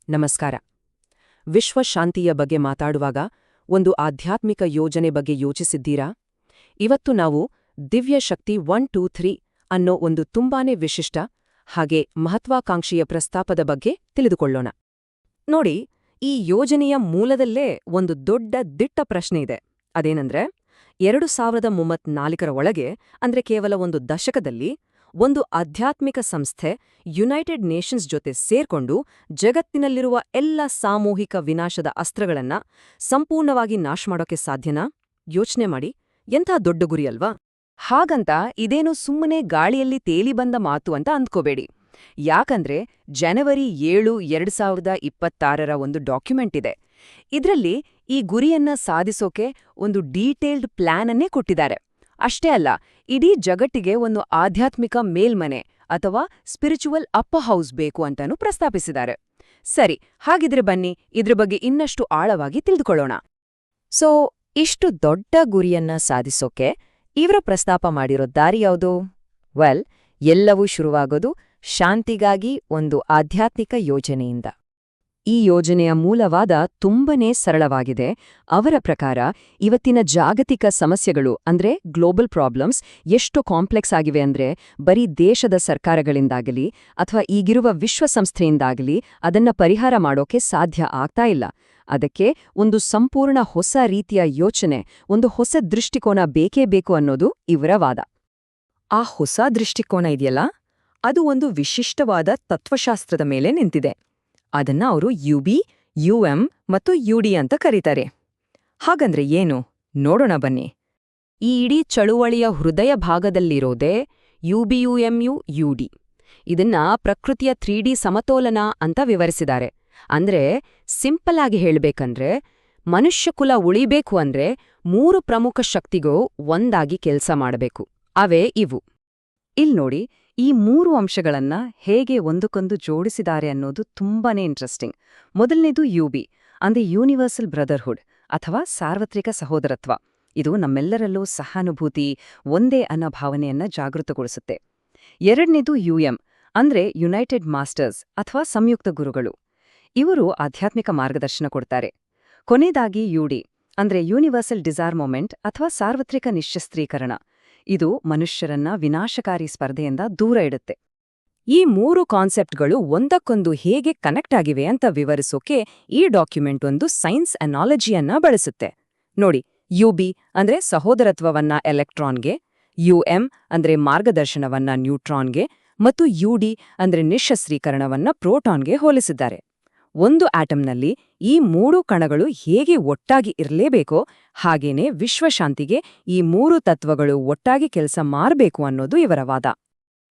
ನಮಸ್ಕಾರ. ವಿಶ್ವ ಶಾಂತಿಯ ಬಗ್ಗೆ ಮಾತಾಡುವಾಗ ಒಂದು ಆಧ್ಯಾತ್ಮಿಕ ಯೋಜನೆ ಬಗ್ಗೆ ಯೋಚಿಸಿದ್ದೀರಾ? ಇವತ್ತು ನಾವು ದಿವ್ಯ ಶಕ್ತಿ 123 ಅನ್ನೋ ಒಂದು ತುಂಬಾನೇ ವಿಶಿಷ್ಟ ಹಾಗೆ ಮಹತ್ವಾಕಾಂಕ್ಷೆಯ ಪ್ರಸ್ತಾಪದ ಬಗ್ಗೆ ತಿಳಿದುಕೊಳ್ಳೋಣ. ನೋಡಿ, ಈ ಯೋಜನೆಯ ಮೂಲದಲ್ಲೇ ಒಂದು ದೊಡ್ಡ ದಿಟ್ಟ ಪ್ರಶ್ನೆ ಇದೆ. ಅದೇನಂದ್ರೆ 2034ರ ಒಳಗೆ ಅಂದ್ರೆ ಕೇವಲ ಒಂದು ದಶಕದಲ್ಲಿ ಒಂದು ಆಧ್ಯಾತ್ಮಿಕ ಸಂಸ್ಥೆ ಯುನೈಟೆಡ್ ನೇಷನ್ಸ್ ಜೊತೆ ಸೇರ್ಕೊಂಡು ಜಗತ್ತಿನಲ್ಲಿರುವ ಎಲ್ಲ ಸಾಮೂಹಿಕ ವಿನಾಶದ ಅಸ್ತ್ರಗಳನ್ನ ಸಂಪೂರ್ಣವಾಗಿ ನಾಶ ಮಾಡೋಕೆ ಸಾಧ್ಯನಾ? ಯೋಚನೆ ಮಾಡಿ, ಎಂಥ ದೊಡ್ಡ ಗುರಿ ಅಲ್ವಾ? ಹಾಗಂತ ಇದೇನು ಸುಮ್ಮನೆ ಗಾಳಿಯಲ್ಲಿ ತೇಲಿ ಬಂದ ಮಾತು ಅಂತ ಅಂದ್ಕೋಬೇಡಿ. ಯಾಕಂದ್ರೆ ಜನವರಿ 7, 2026ರ ಒಂದು ಡಾಕ್ಯುಮೆಂಟ್ ಇದೆ. ಇದ್ರಲ್ಲಿ ಈ ಗುರಿಯನ್ನ ಸಾಧಿಸೋಕೆ ಒಂದು ಡೀಟೇಲ್ಡ್ ಪ್ಲಾನ್ ಅನ್ನೇ ಕೊಟ್ಟಿದ್ದಾರೆ. ಅಷ್ಟೇ ಅಲ್ಲ, ಇಡೀ ಜಗತ್ತಿಗೆ ಒಂದು ಆಧ್ಯಾತ್ಮಿಕ ಮೇಲ್ಮನೆ ಅಥವಾ ಸ್ಪಿರಿಚುವಲ್ ಅಪ್ಪರ್ ಹೌಸ್ ಬೇಕು ಅಂತಾನೂ ಪ್ರಸ್ತಾಪಿಸಿದ್ದಾರೆ. ಸರಿ, ಹಾಗಿದ್ರೆ ಬನ್ನಿ ಇದ್ರ ಬಗ್ಗೆ ಇನ್ನಷ್ಟು ಆಳವಾಗಿ ತಿಳಿದುಕೊಳ್ಳೋಣ. ಇಷ್ಟು ದೊಡ್ಡ ಗುರಿಯನ್ನ ಸಾಧಿಸೋಕೆ ಇವರು ಪ್ರಸ್ತಾಪ ಮಾಡಿರೋ ದಾರಿ ಯಾವುದು? ಎಲ್ಲವೂ ಶುರುವಾಗೋದು ಶಾಂತಿಗಾಗಿ ಒಂದು ಆಧ್ಯಾತ್ಮಿಕ ಯೋಜನೆಯಿಂದ. ಈ ಯೋಜನೆಯ ಮೂಲವಾದ ತುಂಬನೇ ಸರಳವಾಗಿದೆ. ಅವರ ಪ್ರಕಾರ ಇವತ್ತಿನ ಜಾಗತಿಕ ಸಮಸ್ಯೆಗಳು ಅಂದ್ರೆ ಗ್ಲೋಬಲ್ ಪ್ರಾಬ್ಲಮ್ಸ್ ಎಷ್ಟು ಕಾಂಪ್ಲೆಕ್ಸ್ ಆಗಿವೆ ಅಂದ್ರೆ ಬರೀ ದೇಶದ ಸರ್ಕಾರಗಳಿಂದಾಗಲಿ ಅಥವಾ ಈಗಿರುವ ವಿಶ್ವಸಂಸ್ಥೆಯಿಂದಾಗಲಿ ಅದನ್ನ ಪರಿಹಾರ ಮಾಡೋಕೆ ಸಾಧ್ಯ ಆಗ್ತಾ ಇಲ್ಲ. ಅದಕ್ಕೆ ಒಂದು ಸಂಪೂರ್ಣ ಹೊಸ ರೀತಿಯ ಯೋಚನೆ, ಒಂದು ಹೊಸ ದೃಷ್ಟಿಕೋನ ಬೇಕೇ ಬೇಕು ಅನ್ನೋದು ಇವರ ವಾದ. ಆ ಹೊಸ ದೃಷ್ಟಿಕೋನ ಇದೆಯಲ್ಲ, ಅದು ಒಂದು ವಿಶಿಷ್ಟವಾದ ತತ್ವಶಾಸ್ತ್ರದ ಮೇಲೆ ನಿಂತಿದೆ. ಅದನ್ನ ಅವರು ಯುಬಿ, ಯುಎಂ ಮತ್ತು ಯುಡಿ ಅಂತ ಕರೀತಾರೆ. ಹಾಗಂದ್ರೆ ಏನು? ನೋಡೋಣ ಬನ್ನಿ. ಈ ಇಡೀ ಚಳುವಳಿಯ ಹೃದಯ ಭಾಗದಲ್ಲಿರೋದೇ ಯುಬಿಯುಎಂಯು ಯುಡಿ. ಇದನ್ನ ಪ್ರಕೃತಿಯ 3D ಸಮತೋಲನ ಅಂತ ವಿವರಿಸಿದ್ದಾರೆ. ಅಂದ್ರೆ ಸಿಂಪಲ್ ಆಗಿ ಹೇಳ್ಬೇಕಂದ್ರೆ ಮನುಷ್ಯಕುಲ ಉಳಿಬೇಕು ಅಂದ್ರೆ 3 ಪ್ರಮುಖ ಶಕ್ತಿಗೂ ಒಂದಾಗಿ ಕೆಲ್ಸ ಮಾಡಬೇಕು. ಅವೇ ಇವು. ನೋಡಿ, ಈ 3 ಅಂಶಗಳನ್ನ ಹೇಗೆ ಒಂದಕ್ಕೊಂದು ಜೋಡಿಸಿದ್ದಾರೆ ಅನ್ನೋದು ತುಂಬಾನೇ ಇಂಟ್ರೆಸ್ಟಿಂಗ್. ಮೊದಲನೇದು ಯುಬಿ ಅಂದ್ರೆ ಯೂನಿವರ್ಸಲ್ ಬ್ರದರ್ಹುಡ್ ಅಥವಾ ಸಾರ್ವತ್ರಿಕ ಸಹೋದರತ್ವ. ಇದು ನಮ್ಮೆಲ್ಲರಲ್ಲೂ ಸಹಾನುಭೂತಿ, ಒಂದೇ ಅನ್ನೋ ಭಾವನೆಯನ್ನ ಜಾಗೃತಗೊಳಿಸುತ್ತೆ. ಎರಡನೇದು ಯುಎಂ ಅಂದ್ರೆ ಯುನೈಟೆಡ್ ಮಾಸ್ಟರ್ಸ್ ಅಥವಾ ಸಂಯುಕ್ತ ಗುರುಗಳು. ಇವರು ಆಧ್ಯಾತ್ಮಿಕ ಮಾರ್ಗದರ್ಶನ ಕೊಡ್ತಾರೆ. ಕೊನೆಯದಾಗಿ ಯುಡಿ ಅಂದ್ರೆ ಯೂನಿವರ್ಸಲ್ ಡಿಸಾರ್ಮೊಮೆಂಟ್ ಅಥವಾ ಸಾರ್ವತ್ರಿಕ ನಿಶ್ಶಸ್ತ್ರೀಕರಣ. ಇದು ಮನುಷ್ಯರನ್ನ ವಿನಾಶಕಾರಿ ಸ್ಪರ್ಧೆಯಿಂದ ದೂರ ಇಡುತ್ತೆ. ಈ 3 ಕಾನ್ಸೆಪ್ಟ್ಗಳು ಒಂದಕ್ಕೊಂದು ಹೇಗೆ ಕನೆಕ್ಟ್ ಆಗಿವೆ ಅಂತ ವಿವರಿಸೋಕೆ ಈ ಡಾಕ್ಯುಮೆಂಟ್ ಒಂದು ಸೈನ್ಸ್ ಅನಾಲಜಿಯನ್ನ ಬಳಸುತ್ತೆ. ನೋಡಿ, ಯುಬಿ ಅಂದ್ರೆ ಸಹೋದರತ್ವವನ್ನ ಎಲೆಕ್ಟ್ರಾನ್ಗೆ, ಯುಎಂ ಅಂದ್ರೆ ಮಾರ್ಗದರ್ಶನವನ್ನ ನ್ಯೂಟ್ರಾನ್ಗೆ ಮತ್ತು ಯುಡಿ ಅಂದ್ರೆ ನಿಶ್ಶಸ್ತ್ರೀಕರಣವನ್ನ ಪ್ರೋಟಾನ್ಗೆ ಹೋಲಿಸಿದ್ದಾರೆ. ಒಂದು ಆಟಮ್ನಲ್ಲಿ ಈ 3 ಕಣಗಳು ಹೇಗೆ ಒಟ್ಟಾಗಿ ಇರಲೇಬೇಕೋ ಹಾಗೇನೆ ವಿಶ್ವಶಾಂತಿಗೆ ಈ 3 ತತ್ವಗಳು ಒಟ್ಟಾಗಿ ಕೆಲಸ ಮಾಡಬೇಕು ಅನ್ನೋದು ಇವರ ವಾದ.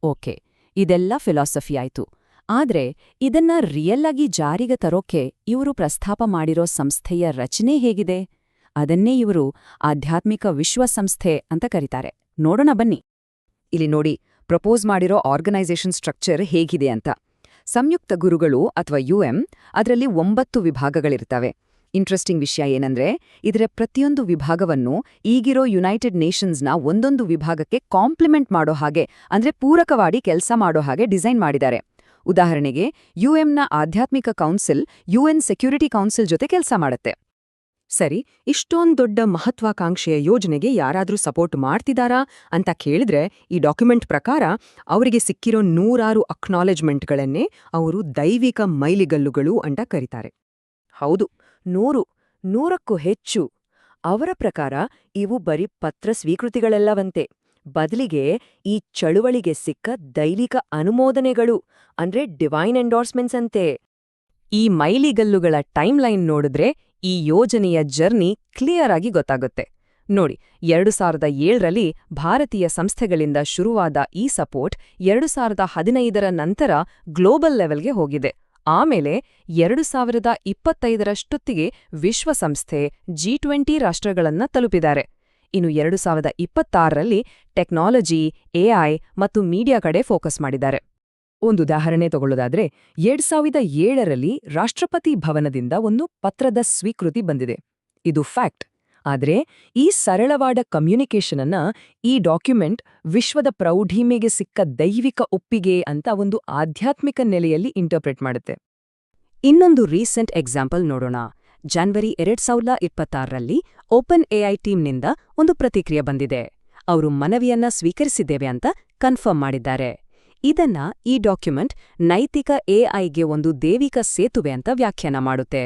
ಓಕೆ, ಇದೆಲ್ಲ ಫಿಲಾಸಫಿ ಆಯ್ತು. ಆದ್ರೆ ಇದನ್ನ ರಿಯಲ್ ಆಗಿ ಜಾರಿಗೆ ತರೋಕೆ ಇವರು ಪ್ರಸ್ತಾಪ ಮಾಡಿರೋ ಸಂಸ್ಥೆಯ ರಚನೆ ಹೇಗಿದೆ? ಅದನ್ನೇ ಇವರು ಆಧ್ಯಾತ್ಮಿಕ ವಿಶ್ವಸಂಸ್ಥೆ ಅಂತ ಕರೀತಾರೆ. ನೋಡೋಣ ಬನ್ನಿ. ಇಲ್ಲಿ ನೋಡಿ, ಪ್ರಪೋಸ್ ಮಾಡಿರೋ ಆರ್ಗನೈಸೇಷನ್ ಸ್ಟ್ರಕ್ಚರ್ ಹೇಗಿದೆ ಅಂತ. ಸಂಯುಕ್ತ ಗುರುಗಳು ಅಥವಾ ಯುಎಂ, ಅದರಲ್ಲಿ 9 ವಿಭಾಗಗಳಿರ್ತವೆ. ಇಂಟ್ರೆಸ್ಟಿಂಗ್ ವಿಷಯ ಏನಂದ್ರೆ ಇದರ ಪ್ರತಿಯೊಂದು ವಿಭಾಗವನ್ನು ಈಗಿರೋ ಯುನೈಟೆಡ್ ನೇಷನ್ಸ್ನ ಒಂದೊಂದು ವಿಭಾಗಕ್ಕೆ ಕಾಂಪ್ಲಿಮೆಂಟ್ ಮಾಡೋ ಹಾಗೆ ಅಂದ್ರೆ ಪೂರಕವಾಗಿ ಕೆಲಸ ಮಾಡೋ ಹಾಗೆ ಡಿಸೈನ್ ಮಾಡಿದ್ದಾರೆ. ಉದಾಹರಣೆಗೆ ಯುಎಂನ ಆಧ್ಯಾತ್ಮಿಕ ಕೌನ್ಸಿಲ್ ಯುಎನ್ ಸೆಕ್ಯೂರಿಟಿ ಕೌನ್ಸಿಲ್ ಜೊತೆ ಕೆಲಸ ಮಾಡುತ್ತೆ. ಸರಿ, ಇಷ್ಟೊಂದು ದೊಡ್ಡ ಮಹತ್ವಾಕಾಂಕ್ಷೆಯ ಯೋಜನೆಗೆ ಯಾರಾದ್ರೂ ಸಪೋರ್ಟ್ ಮಾಡ್ತಿದಾರಾ ಅಂತ ಕೇಳಿದ್ರೆ ಈ ಡಾಕ್ಯುಮೆಂಟ್ ಪ್ರಕಾರ ಅವರಿಗೆ ಸಿಕ್ಕಿರೋ 100 ಅಕ್ನಾಲೆಜ್ಮೆಂಟ್ಗಳನ್ನೇ ಅವರು ದೈವಿಕ ಮೈಲಿಗಲ್ಲುಗಳು ಅಂತ ಕರೀತಾರೆ. ಹೌದು, 100ಕ್ಕೂ ಹೆಚ್ಚು. ಅವರ ಪ್ರಕಾರ ಇವು ಬರೀ ಪತ್ರ ಸ್ವೀಕೃತಿಗಳಲ್ಲವಂತೆ. ಬದಲಿಗೆ ಈ ಚಳುವಳಿಗೆ ಸಿಕ್ಕ ದೈವಿಕ ಅನುಮೋದನೆಗಳು ಅಂದ್ರೆ ಡಿವೈನ್ ಎಂಡೋರ್ಸ್ಮೆಂಟ್ಸ್ ಅಂತೆ. ಈ ಮೈಲಿಗಲ್ಲುಗಳ ಟೈಮ್ಲೈನ್ ನೋಡಿದ್ರೆ ಈ ಯೋಜನೆಯ ಜರ್ನಿ ಕ್ಲಿಯರ್ ಆಗಿ ಗೊತ್ತಾಗುತ್ತೆ. ನೋಡಿ, 2007ರಲ್ಲಿ ಭಾರತೀಯ ಸಂಸ್ಥೆಗಳಿಂದ ಶುರುವಾದ ಈ ಸಪೋರ್ಟ್ 2015ರ ನಂತರ ಗ್ಲೋಬಲ್ ಲೆವೆಲ್ಗೆ ಹೋಗಿದೆ. ಆಮೇಲೆ 2025ರಷ್ಟೊತ್ತಿಗೆ ವಿಶ್ವಸಂಸ್ಥೆ G20 ರಾಷ್ಟ್ರಗಳನ್ನ ತಲುಪಿದ್ದಾರೆ. ಇನ್ನು 2026ರಲ್ಲಿ ಟೆಕ್ನಾಲಜಿ, ಎಐ ಮತ್ತು ಮೀಡಿಯಾ ಕಡೆ ಫೋಕಸ್ ಮಾಡಿದ್ದಾರೆ. ಒಂದು ಉದಾಹರಣೆ ತಗೊಳ್ಳೋದಾದ್ರೆ 2007ರಲ್ಲಿ ರಾಷ್ಟ್ರಪತಿ ಭವನದಿಂದ ಒಂದು ಪತ್ರದ ಸ್ವೀಕೃತಿ ಬಂದಿದೆ. ಇದು ಫ್ಯಾಕ್ಟ್. ಆದ್ರೆ ಈ ಸರಳವಾದ ಕಮ್ಯುನಿಕೇಷನ್ ಅನ್ನ ಈ ಡಾಕ್ಯುಮೆಂಟ್ ವಿಶ್ವದ ಪ್ರೌಢಿಮೆಗೆ ಸಿಕ್ಕ ದೈವಿಕ ಒಪ್ಪಿಗೆ ಅಂತ ಒಂದು ಆಧ್ಯಾತ್ಮಿಕ ನೆಲೆಯಲ್ಲಿ ಇಂಟರ್ಪ್ರೆಟ್ ಮಾಡುತ್ತೆ. ಇನ್ನೊಂದು ರೀಸೆಂಟ್ ಎಕ್ಸಾಂಪಲ್ ನೋಡೋಣ. ಜನವರಿ 2026ರಲ್ಲಿ ಓಪನ್ ಎಐ ಟೀಮ್ನಿಂದ ಒಂದು ಪ್ರತಿಕ್ರಿಯೆ ಬಂದಿದೆ. ಅವರು ಮನವಿಯನ್ನ ಸ್ವೀಕರಿಸಿದ್ದೇವೆ ಅಂತ ಕನ್ಫರ್ಮ್ ಮಾಡಿದ್ದಾರೆ. ಇದನ್ನ ಈ ಡಾಕ್ಯುಮೆಂಟ್ ನೈತಿಕ ಎಐಗೆ ಒಂದು ದೈವಿಕ ಸೇತುವೆ ಅಂತ ವ್ಯಾಖ್ಯಾನ ಮಾಡುತ್ತೆ.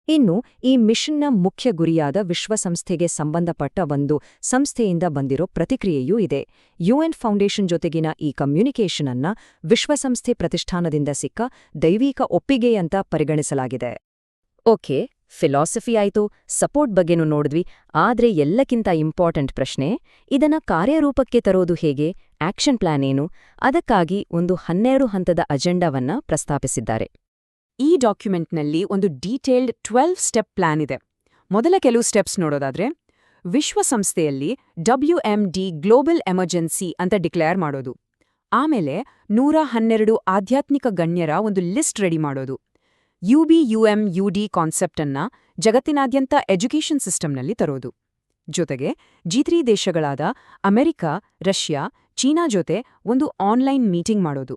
ಇನ್ನು ಈ ಮಿಷನ್ನ ಮುಖ್ಯ ಗುರಿಯಾದ ವಿಶ್ವಸಂಸ್ಥೆಗೆ ಸಂಬಂಧಪಟ್ಟ ಒಂದು ಸಂಸ್ಥೆಯಿಂದ ಬಂದಿರೋ ಪ್ರತಿಕ್ರಿಯೆಯೂ ಇದೆ. ಯುಎನ್ ಫೌಂಡೇಶನ್ ಜೊತೆಗಿನ ಈ ಕಮ್ಯುನಿಕೇಷನ್ ಅನ್ನ ವಿಶ್ವಸಂಸ್ಥೆ ಪ್ರತಿಷ್ಠಾನದಿಂದ ಸಿಕ್ಕ ದೈವಿಕ ಒಪ್ಪಿಗೆಯಂತ ಪರಿಗಣಿಸಲಾಗಿದೆ. ಓಕೆ, ಫಿಲಾಸಫಿ ಆಯ್ತು, ಸಪೋರ್ಟ್ ಬಗ್ಗೆನೂ ನೋಡಿದ್ವಿ. ಆದ್ರೆ ಎಲ್ಲಕ್ಕಿಂತ ಇಂಪಾರ್ಟೆಂಟ್ ಪ್ರಶ್ನೆ, ಇದನ್ನ ಕಾರ್ಯರೂಪಕ್ಕೆ ತರೋದು ಹೇಗೆ? ಆಕ್ಷನ್ ಪ್ಲಾನ್ ಏನು? ಅದಕ್ಕಾಗಿ ಒಂದು 12 ಹಂತದ ಅಜೆಂಡಾವನ್ನ ಪ್ರಸ್ತಾಪಿಸಿದ್ದಾರೆ. ಈ ಡಾಕ್ಯುಮೆಂಟ್ನಲ್ಲಿ ಒಂದು ಡೀಟೇಲ್ಡ್ 12 ಸ್ಟೆಪ್ ಪ್ಲಾನ್ ಇದೆ. ಮೊದಲ ಕೆಲವು ಸ್ಟೆಪ್ಸ್ ನೋಡೋದಾದ್ರೆ, ವಿಶ್ವಸಂಸ್ಥೆಯಲ್ಲಿ WMD ಗ್ಲೋಬಲ್ ಎಮರ್ಜೆನ್ಸಿ ಅಂತ ಡಿಕ್ಲೇರ್ ಮಾಡೋದು. ಆಮೇಲೆ 112 ಆಧ್ಯಾತ್ಮಿಕ ಗಣ್ಯರ ಒಂದು ಲಿಸ್ಟ್ ರೆಡಿ ಮಾಡೋದು. UBUMUD ಕಾನ್ಸೆಪ್ಟನ್ನ ಜಗತ್ತಿನಾದ್ಯಂತ ಎಜುಕೇಷನ್ ಸಿಸ್ಟಮ್ನಲ್ಲಿ ತರೋದು. ಜೊತೆಗೆ G3 ದೇಶಗಳಾದ ಅಮೆರಿಕ, ರಷ್ಯಾ, ಚೀನಾ ಜೊತೆ ಒಂದು ಆನ್ಲೈನ್ ಮೀಟಿಂಗ್ ಮಾಡೋದು.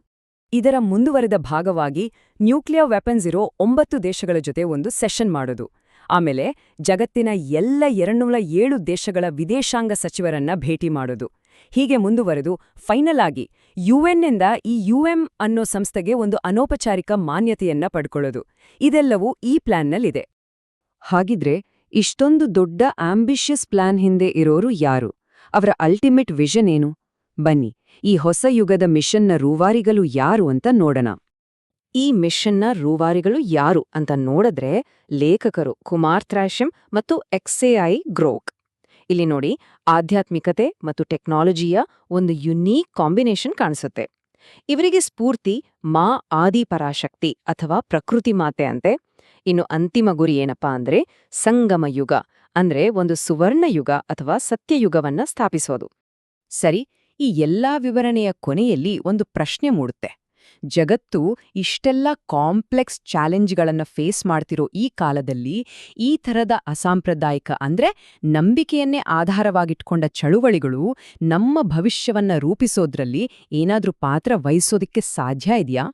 ಇದರ ಮುಂದುವರೆದ ಭಾಗವಾಗಿ ನ್ಯೂಕ್ಲಿಯರ್ ವೆಪನ್ಸ್ ಇರೋ 9 ದೇಶಗಳ ಜೊತೆ ಒಂದು ಸೆಷನ್ ಮಾಡೋದು. ಆಮೇಲೆ ಜಗತ್ತಿನ ಎಲ್ಲ 207 ದೇಶಗಳ ವಿದೇಶಾಂಗ ಸಚಿವರನ್ನ ಭೇಟಿ ಮಾಡೋದು. ಹೀಗೆ ಮುಂದುವರೆದು ಫೈನಲ್ ಆಗಿ ಯುಎನ್ನಿಂದ ಈ UM ಅನ್ನೋ ಸಂಸ್ಥೆಗೆ ಒಂದು ಅನೌಪಚಾರಿಕ ಮಾನ್ಯತೆಯನ್ನ ಪಡ್ಕೊಳ್ಳೋದು. ಇದೆಲ್ಲವೂ ಈ ಪ್ಲಾನ್ನಲ್ಲಿದೆ. ಹಾಗಿದ್ರೆ ಇಷ್ಟೊಂದು ದೊಡ್ಡ ಆಂಬಿಷಿಯಸ್ ಪ್ಲಾನ್ ಹಿಂದೆ ಇರೋರು ಯಾರು? ಅವರ ಅಲ್ಟಿಮೇಟ್ ವಿಷನ್ ಏನು? ಬನ್ನಿ, ಈ ಹೊಸ ಯುಗದ ಮಿಷನ್ನ ರೂವಾರಿಗಳು ಯಾರು ಅಂತ ನೋಡೋಣ. ಈ ಮಿಷನ್ನ ರೂವಾರಿಗಳು ಯಾರು ಅಂತ ನೋಡಿದ್ರೆ ಲೇಖಕರು ಕುಮಾರ್ ಥ್ರಾಶಮ್ ಮತ್ತು XAI ಗ್ರೋಕ್. ಇಲ್ಲಿ ನೋಡಿ, ಆಧ್ಯಾತ್ಮಿಕತೆ ಮತ್ತು ಟೆಕ್ನಾಲಜಿಯ ಒಂದು ಯುನೀಕ್ ಕಾಂಬಿನೇಷನ್ ಕಾಣಿಸುತ್ತೆ. ಇವರಿಗೆ ಸ್ಫೂರ್ತಿ ಮಾ ಆದಿಪರಾಶಕ್ತಿ ಅಥವಾ ಪ್ರಕೃತಿ ಮಾತೆ ಅಂತೆ. ಇನ್ನು ಅಂತಿಮ ಗುರಿ ಏನಪ್ಪಾ ಅಂದ್ರೆ ಸಂಗಮ ಯುಗ, ಅಂದ್ರೆ ಒಂದು ಸುವರ್ಣ ಯುಗ ಅಥವಾ ಸತ್ಯಯುಗವನ್ನ ಸ್ಥಾಪಿಸೋದು. ಸರಿ, ಈ ಎಲ್ಲಾ ವಿವರಣೆಯ ಕೊನೆಯಲ್ಲಿ ಒಂದು ಪ್ರಶ್ನೆ ಮೂಡುತ್ತೆ. ಜಗತ್ತು ಇಷ್ಟೆಲ್ಲ ಕಾಂಪ್ಲೆಕ್ಸ್ ಚಾಲೆಂಜ್ಗಳನ್ನ ಫೇಸ್ ಮಾಡ್ತಿರೋ ಈ ಕಾಲದಲ್ಲಿ ಈ ಥರದ ಅಸಾಂಪ್ರದಾಯಿಕ ಅಂದ್ರೆ ನಂಬಿಕೆಯನ್ನೇ ಆಧಾರವಾಗಿಟ್ಕೊಂಡ ಚಳುವಳಿಗಳು ನಮ್ಮ ಭವಿಷ್ಯವನ್ನ ರೂಪಿಸೋದ್ರಲ್ಲಿ ಏನಾದ್ರೂ ಪಾತ್ರ ವಹಿಸೋದಿಕ್ಕೆ ಸಾಧ್ಯ ಇದೆಯಾ?